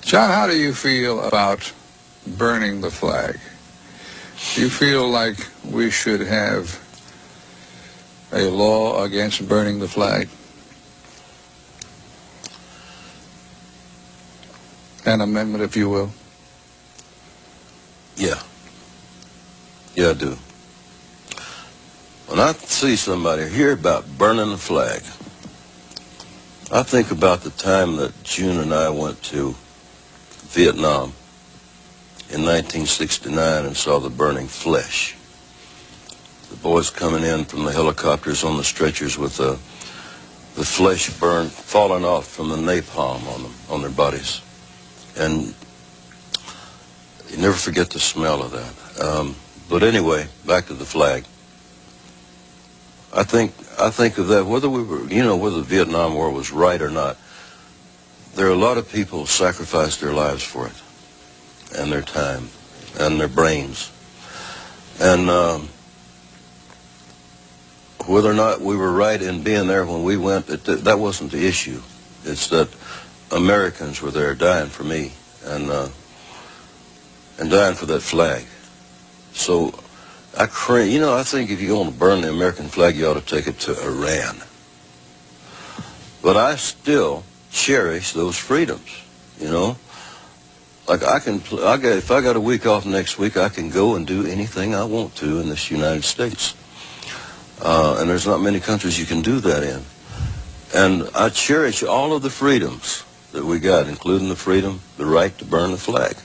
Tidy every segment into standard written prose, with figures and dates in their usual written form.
John, how do you feel about burning the flag? Do you feel like we should have a law against burning the flag? An amendment, if you will? Yeah. Yeah, I do. When I see somebody or hear about burning the flag, I think about the time that June and I went to Vietnam in 1969 and saw the burning flesh. The boys coming in from the helicopters on the stretchers with the flesh burned, falling off from the napalm on them, on their bodies. And you never forget the smell of that. But anyway, back to the flag. I think of that, whether we were, whether the Vietnam War was right or not, there are a lot of people who sacrificed their lives for it, and their time, and their brains. And whether or not we were right in being there when we went, that wasn't the issue. It's that Americans were there dying for me and dying for that flag. So I think if you want to burn the American flag, you ought to take it to Iran. But I still cherish those freedoms, Like if I got a week off next week, I can go and do anything I want to in this United States. And there's not many countries you can do that in. And I cherish all of the freedoms that we got, including the right to burn the flag.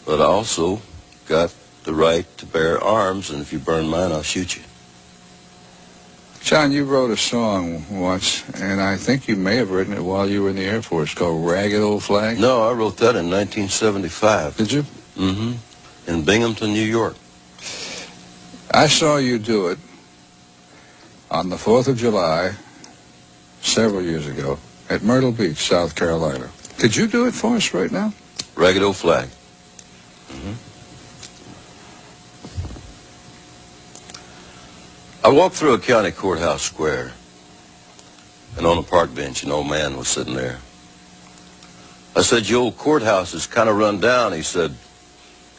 But I also got the right to bear arms, and if you burn mine, I'll shoot you. John, you wrote a song once, and I think you may have written it while you were in the Air Force, called Ragged Old Flag. No, I wrote that in 1975. Did you? Mm-hmm. In Binghamton, New York. I saw you do it on the 4th of July several years ago at Myrtle Beach, South Carolina. Could you do it for us right now? Ragged Old Flag. Mm-hmm. I walked through a county courthouse square, and on a park bench, an old man was sitting there. I said, "Your old courthouse is kind of run down." He said,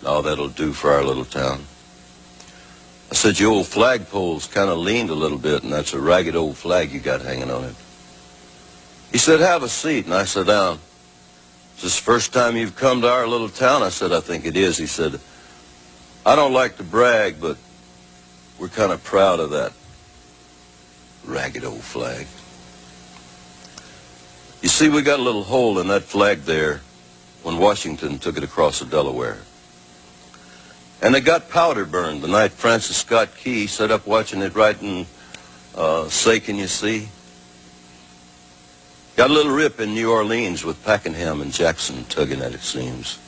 "No, that'll do for our little town." I said, "Your old flagpole's kind of leaned a little bit, and that's a ragged old flag you got hanging on it." He said, "Have a seat," and I sat down. "Is this the first time you've come to our little town?" I said, "I think it is." He said, "I don't like to brag, but we're kind of proud of that ragged old flag. You see, we got a little hole in that flag there when Washington took it across the Delaware. And it got powder burned the night Francis Scott Key sat up watching it writing, Say Can You See? Got a little rip in New Orleans with Pakenham and Jackson tugging at its seams.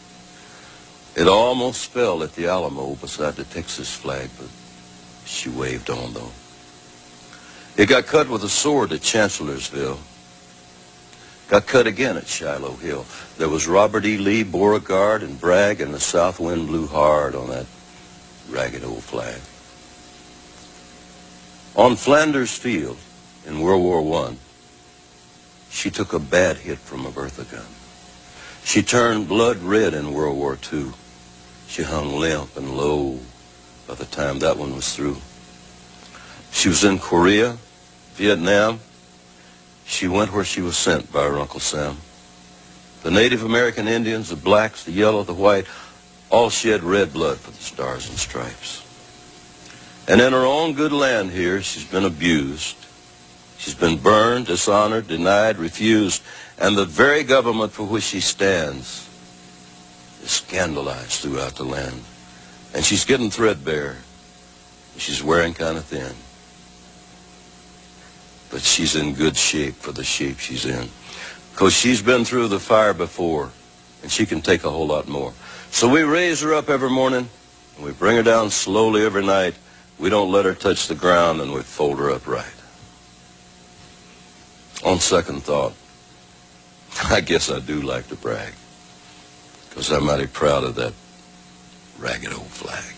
It almost fell at the Alamo beside the Texas flag, but she waved on, though. It got cut with a sword at Chancellorsville. Got cut again at Shiloh Hill. There was Robert E. Lee, Beauregard, and Bragg, and the south wind blew hard on that ragged old flag. On Flanders Field in World War I, she took a bad hit from a Bertha gun. She turned blood red in World War II. She hung limp and low by the time that one was through. She was in Korea, Vietnam. She went where she was sent by her Uncle Sam. The Native American Indians, the blacks, the yellow, the white, all shed red blood for the Stars and Stripes. And in her own good land here, she's been abused. She's been burned, dishonored, denied, refused, and the very government for which she stands is scandalized throughout the land. And she's getting threadbare. She's wearing kind of thin. But she's in good shape for the shape she's in. Because she's been through the fire before, and she can take a whole lot more. So we raise her up every morning, and we bring her down slowly every night. We don't let her touch the ground, and we fold her up right. On second thought, I guess I do like to brag, because I'm mighty proud of that ragged old flag.